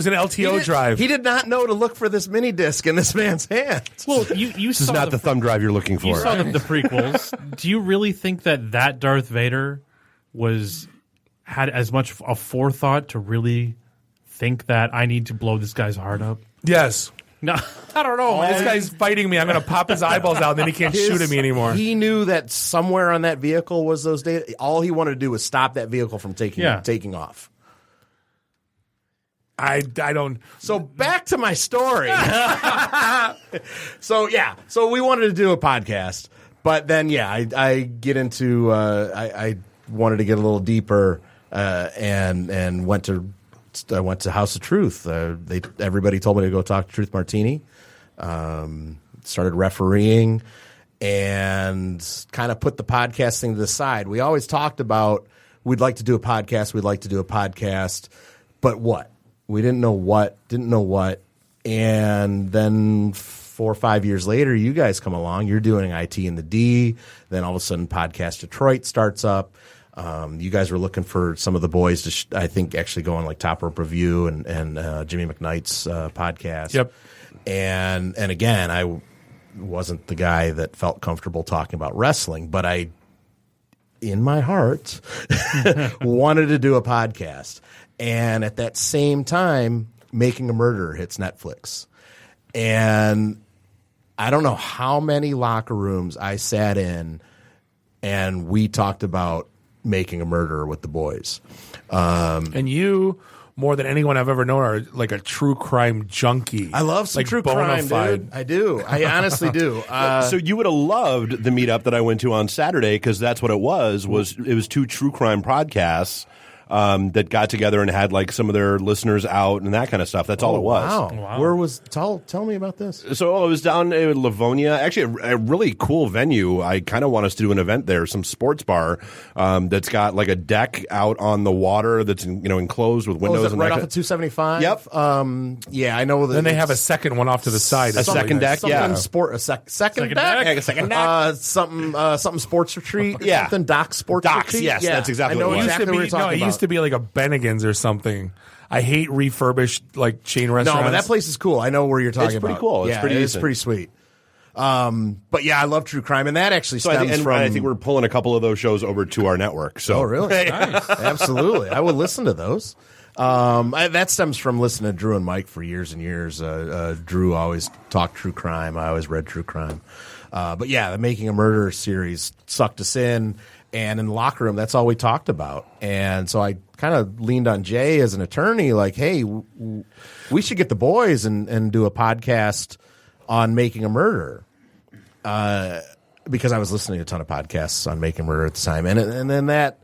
was an LTO drive. He did not know to look for this mini disc in this man's hand. Well, you This is not the thumb drive you're looking for. You saw the prequels. Do you really think that Darth Vader had as much a forethought to really think that I need to blow this guy's heart up? Yes. No, I don't know. This guy's fighting me. I'm going to pop his eyeballs out, and then he can't shoot at me anymore. He knew that somewhere on that vehicle was those data. All he wanted to do was stop that vehicle from taking off. I don't. So back to my story. So we wanted to do a podcast, but then I get into I wanted to get a little deeper and went to House of Truth. Everybody told me to go talk to Truth Martini. Started refereeing and kind of put the podcast thing to the side. We always talked about we'd like to do a podcast, but what? We didn't know what. And then 4 or 5 years later, you guys come along. You're doing IT in the D. Then all of a sudden, Podcast Detroit starts up. You guys were looking for some of the boys to, I think, actually go on like Top Rope Review and Jimmy McKnight's podcast. Yep. And again, I wasn't the guy that felt comfortable talking about wrestling, but I, in my heart, wanted to do a podcast. And at that same time, Making a Murderer hits Netflix. And I don't know how many locker rooms I sat in and we talked about Making a Murderer with the boys. And you, more than anyone I've ever known, are like a true crime junkie. I love some like true crime, dude. I do. I honestly do. So you would have loved the meetup that I went to on Saturday, because that's what it was. It was 2 true crime podcasts that got together and had like some of their listeners out and that kind of stuff. That's all it was. Wow. Where was? Tell me about this. So it was down in Livonia, actually a really cool venue. I kind of want us to do an event there, some sports bar that's got like a deck out on the water that's enclosed with windows. Is that and right that off of 275? Yep. Yeah, I know that. Then they have a second one off to the side. A second deck, yeah. Second deck. Yeah, a second deck. Something sports retreat. Yeah. Something dock sports Docks, retreat. yes, that's exactly I know what it was. exactly what you're talking It about. used to be like a Bennigan's or something. I hate refurbished like chain restaurants. No, but that place is cool. I know where you're talking about. It's pretty cool. It's pretty It's decent. pretty sweet. But yeah, I love true crime, and that actually So stems from. I think we're pulling a couple of those shows over to our network. So. Oh, really? Nice. Absolutely. I would listen to those. That stems from listening to Drew and Mike for years and years. Drew always talked true crime. I always read true crime. But yeah, the Making a Murderer series sucked us in. And in the locker room, that's all we talked about. And so I kind of leaned on Jay as an attorney, like, hey, we should get the boys and do a podcast on Making a Murderer. Because I was listening to a ton of podcasts on Making a Murderer at the time. And then that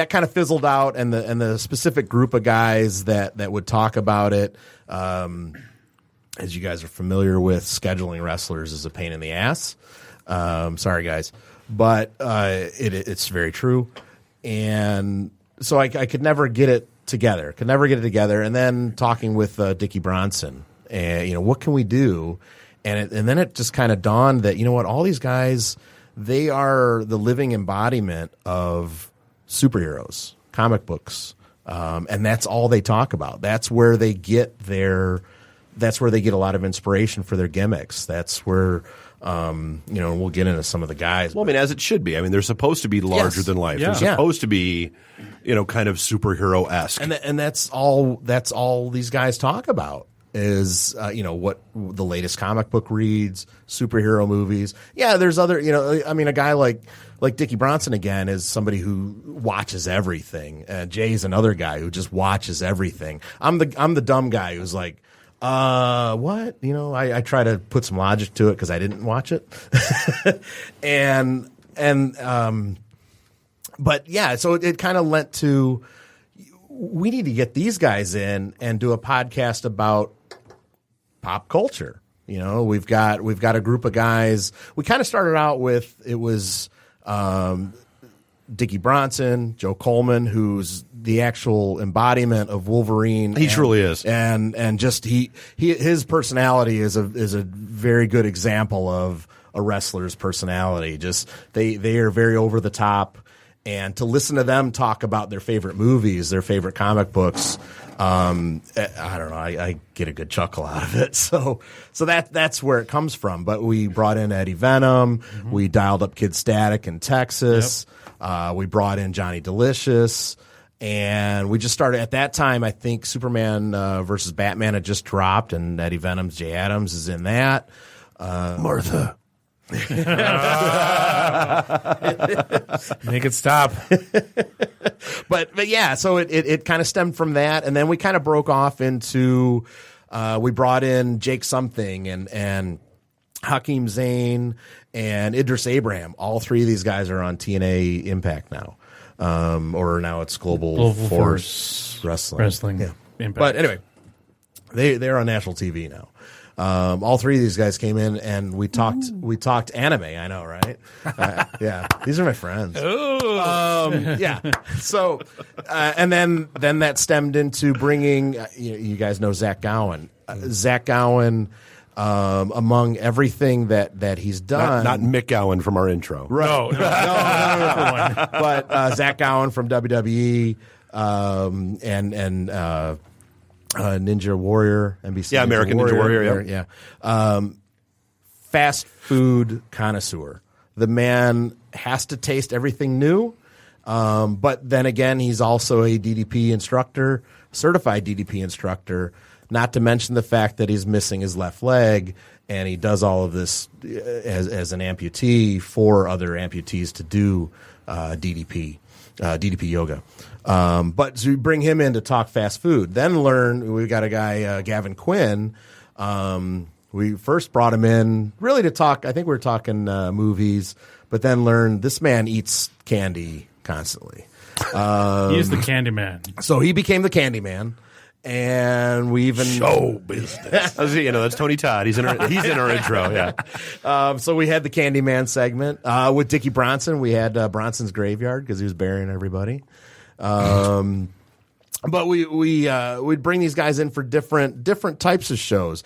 kind of fizzled out, and the specific group of guys that would talk about it, as you guys are familiar with, scheduling wrestlers is a pain in the ass. Sorry, guys. But it's very true. And so I could never get it together. And then talking with Dickie Bronson, and what can we do? And then it just kind of dawned that, what, all these guys, they are the living embodiment of superheroes, comic books. And that's all they talk about. That's where they get a lot of inspiration for their gimmicks. That's where we'll get into some of the guys. Well, I mean, as it should be. I mean, they're supposed to be larger than life. Yeah. They're supposed to be, kind of superhero-esque. And that's all these guys talk about is, what the latest comic book reads, superhero movies. Yeah, there's other, a guy like Dickie Bronson again is somebody who watches everything. Jay's another guy who just watches everything. I'm the dumb guy who's like, what? I try to put some logic to it because I didn't watch it. But yeah, so it kind of lent to, we need to get these guys in and do a podcast about pop culture. We've got a group of guys. We kind of started out with, it was, Dickie Bronson, Joe Coleman, who's the actual embodiment of Wolverine. He truly is. And just his personality is a very good example of a wrestler's personality. Just they are very over the top, and to listen to them talk about their favorite movies, their favorite comic books, I don't know. I get a good chuckle out of it. So that's where it comes from. But we brought in Eddie Venom. Mm-hmm. We dialed up Kid Static in Texas. Yep. We brought in Johnny Delicious. And we just started at that time. I think Superman versus Batman had just dropped, and Eddie Venom's Jay Adams is in that. Martha. Make it stop. But yeah, so it kind of stemmed from that, and then we kind of broke off into we brought in Jake Something and Hakeem Zayn and Idris Abraham. All three of these guys are on TNA Impact now. Or now it's Global Force Wrestling. Yeah. Impact. But anyway, they're on national TV now. All three of these guys came in and we talked anime. I know, right? Yeah, these are my friends. Yeah. So, and then that stemmed into bringing. You guys know Zach Gowen. Zach Gowen. Among everything that he's done, not Mick Gowen from our intro, right? No. But Zach Gowen from WWE and Ninja Warrior, NBC. Yeah, American Ninja Warrior. Yeah. Fast food connoisseur. The man has to taste everything new. But then again, he's also a DDP instructor, certified DDP instructor. Not to mention the fact that he's missing his left leg, and he does all of this as an amputee for other amputees to do DDP yoga. But so we bring him in to talk fast food. Then we got a guy, Gavin Quinn. We first brought him in really to talk. I think we were talking movies, but then learned this man eats candy constantly. He's the candy man. So he became the candy man. And we even show business. That's Tony Todd. He's in our intro. Yeah. So we had the Candyman segment with Dickie Bronson. We had Bronson's Graveyard because he was burying everybody. But we'd bring these guys in for different types of shows.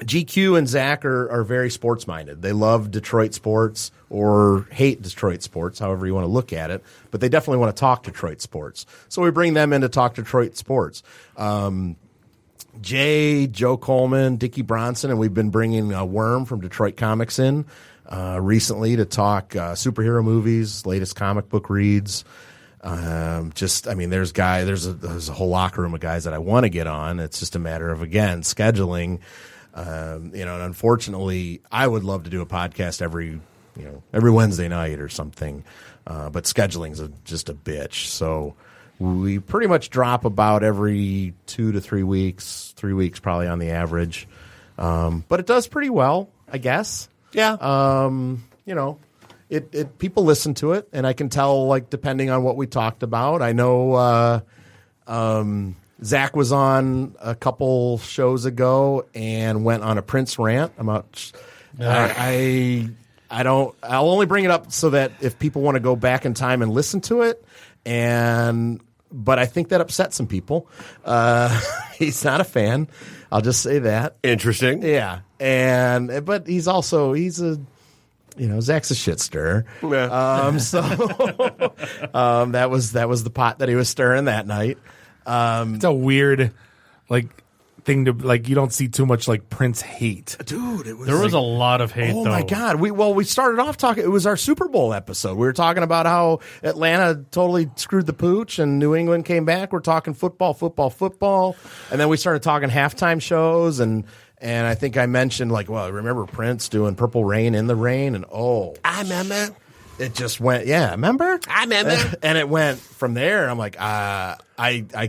GQ and Zach are very sports minded. They love Detroit sports or hate Detroit sports, however you want to look at it. But they definitely want to talk Detroit sports. So we bring them in to talk Detroit sports. Joe Coleman, Dickie Bronson, and we've been bringing Worm from Detroit Comics in recently to talk superhero movies, latest comic book reads. There's a whole locker room of guys that I want to get on. It's just a matter of, again, scheduling. And unfortunately, I would love to do a podcast every Wednesday night or something, but scheduling's just a bitch. So we pretty much drop about every 2 to 3 weeks, 3 weeks probably on the average. But it does pretty well, I guess. Yeah. It people listen to it, and I can tell, like, depending on what we talked about. I know Zach was on a couple shows ago and went on a Prince rant about. I'll only bring it up so that if people want to go back in time and listen to it, but I think that upset some people. He's not a fan. I'll just say that. Interesting. Yeah, but he's a Zach's a shit stirrer. Yeah. That was the pot that he was stirring that night. It's a weird, thing to you don't see too much Prince hate. Dude, there was a lot of hate. Oh my God. We started off talking, it was our Super Bowl episode. We were talking about how Atlanta totally screwed the pooch and New England came back. We're talking football. And then we started talking halftime shows and I think I mentioned remember Prince doing Purple Rain in the Rain and I remember. It just went, yeah, remember? I remember. And it went from there. I'm like, I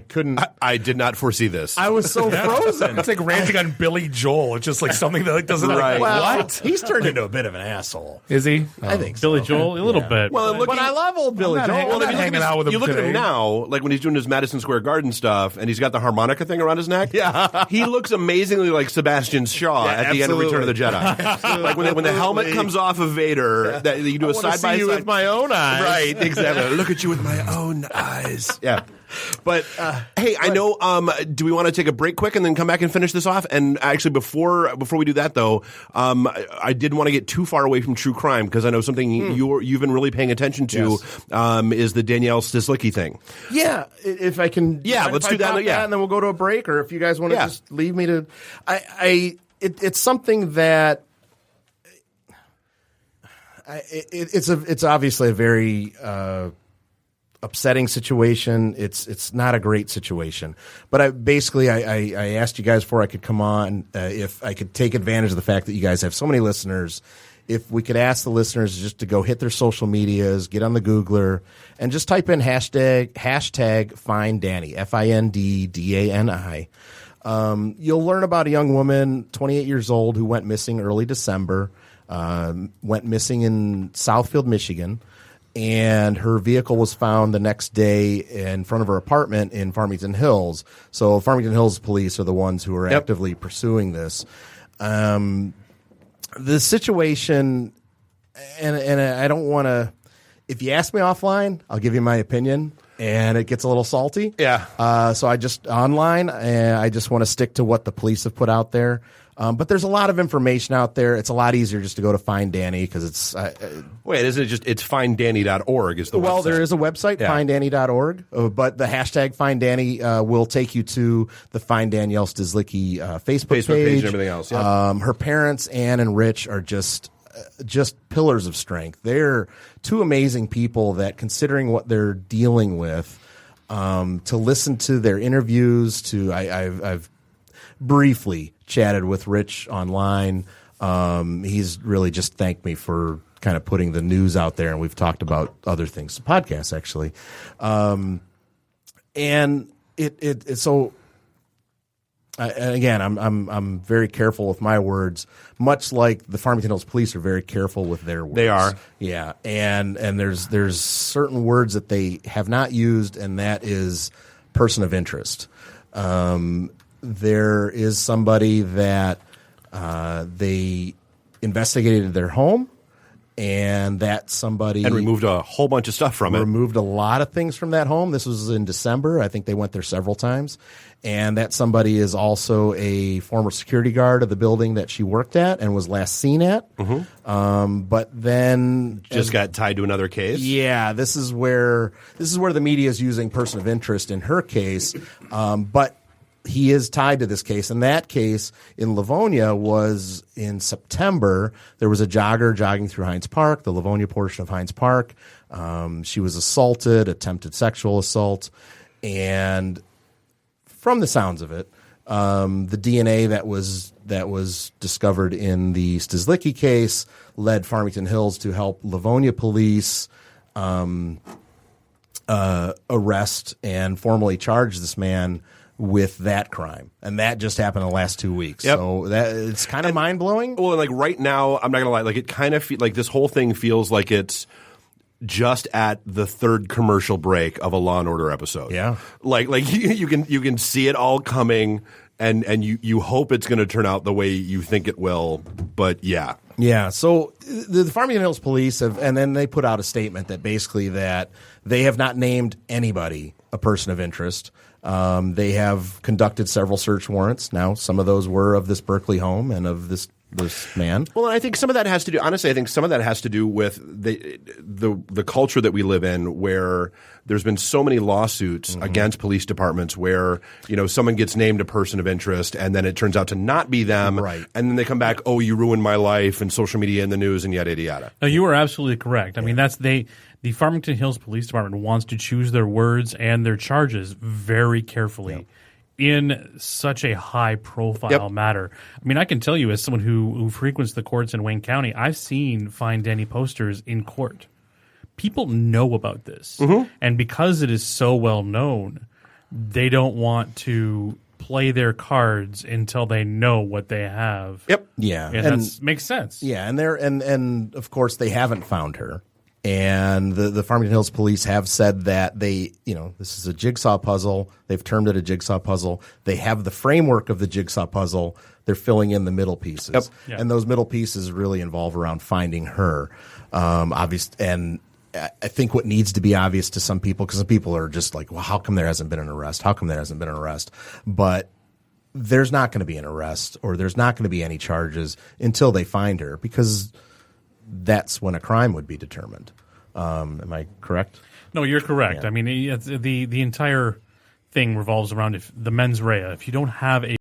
couldn't. I did not foresee this. I was so frozen. It's like ranting on Billy Joel. It's just something that doesn't. Right. What? He's turned into a bit of an asshole. Is he? I think so. Billy Joel, a little bit. Well, but I love old Billy Joel. Hanging out with him. You look at today. him now, when he's doing his Madison Square Garden stuff, and he's got the harmonica thing around his neck. Yeah, he looks amazingly like Sebastian Shaw at the end of Return of the Jedi. When the helmet comes off of Vader, that you do a side by side with my own eyes. Right, exactly. Look at you with my own eyes. Yeah. But hey, I know. Do we want to take a break quick and then come back and finish this off? And actually, before we do that, though, I didn't want to get too far away from true crime because I know something you've been really paying attention to is the Danielle Stislicki thing. Yeah, if I can. Yeah, let's do that. Yeah, and then we'll go to a break, or if you guys want to just leave me to. It's something that. It's obviously a very upsetting situation. It's not a great situation. But I asked you guys before I could come on if I could take advantage of the fact that you guys have so many listeners. If we could ask the listeners just to go hit their social medias, get on the Googler, and just type in hashtag FindDani, FindDani. You'll learn about a young woman, 28 years old, who went missing early December. Went missing in Southfield, Michigan, and her vehicle was found the next day in front of her apartment in Farmington Hills. So Farmington Hills police are the ones who are actively pursuing this. The situation, and I don't want to, if you ask me offline, I'll give you my opinion. And it gets a little salty. Yeah. So I just online, I just want to stick to what the police have put out there. But there's a lot of information out there. It's a lot easier just to go to FindDani because it's. Wait, isn't it just? It's finddani.org is the website. Well, there is a website, finddani.org, but the hashtag FindDani will take you to the Find Danielle Stislicki Facebook page and everything else. Yep. Her parents, Ann and Rich, are just pillars of strength. They're two amazing people that, considering what they're dealing with, to listen to their interviews, I've briefly chatted with Rich online. He's really just thanked me for kind of putting the news out there, and we've talked about other things, podcasts actually. And so. And again, I'm very careful with my words, much like the Farmington Hills Police are very careful with their words. They are, yeah. And there's certain words that they have not used, and that is person of interest. There is somebody that they investigated their home, and that somebody and removed a whole bunch of stuff from it. Removed a lot of things from that home. This was in December. I think they went there several times. And that somebody is also a former security guard of the building that she worked at and was last seen at. But then just got tied to another case. Yeah, this is where the media is using person of interest in her case. But he is tied to this case. And that case in Livonia was in September. There was a jogger jogging through Hines Park, the Livonia portion of Hines Park. She was assaulted, attempted sexual assault, and from the sounds of it, the DNA that was discovered in the Stislicki case led Farmington Hills to help Livonia police arrest and formally charge this man with that crime, and that just happened in the last 2 weeks. Yep. So it's kind of mind blowing. Well, like right now, I'm not gonna lie. Like it kind of like this whole thing feels like it's just at the third commercial break of a Law and Order episode. Yeah, like you can see it all coming, and you hope it's going to turn out the way you think it will. But yeah. So the Farmington Hills Police have, and then they put out a statement that basically that they have not named anybody a person of interest. They have conducted several search warrants. Now, some of those were of this Berkeley home and of this man. Well, and I think some of that has to do. Honestly, I think some of that has to do with the culture that we live in, where there's been so many lawsuits against police departments, where someone gets named a person of interest, and then it turns out to not be them, right? And then they come back, oh, you ruined my life, and social media and the news, and yada yada yada. No, you are absolutely correct. I mean, the Farmington Hills Police Department wants to choose their words and their charges very carefully. In such a high-profile matter. I mean, I can tell you, as someone who frequents the courts in Wayne County, I've seen FindDani posters in court. People know about this. And because it is so well known, they don't want to play their cards until they know what they have. Yep. Yeah. And that makes sense. Yeah, and of course they haven't found her. And the Farmington Hills Police have said that this is a jigsaw puzzle. They've termed it a jigsaw puzzle. They have the framework of the jigsaw puzzle. They're filling in the middle pieces. Yep. Yeah. And those middle pieces really involve around finding her. Obviously, and I think what needs to be obvious to some people, because some people are just like, well, how come there hasn't been an arrest? How come there hasn't been an arrest? But there's not going to be an arrest, or there's not going to be any charges until they find her, because that's when a crime would be determined. Am I correct? No, you're correct. Yeah. I mean, the entire thing revolves around if the mens rea. If you don't have a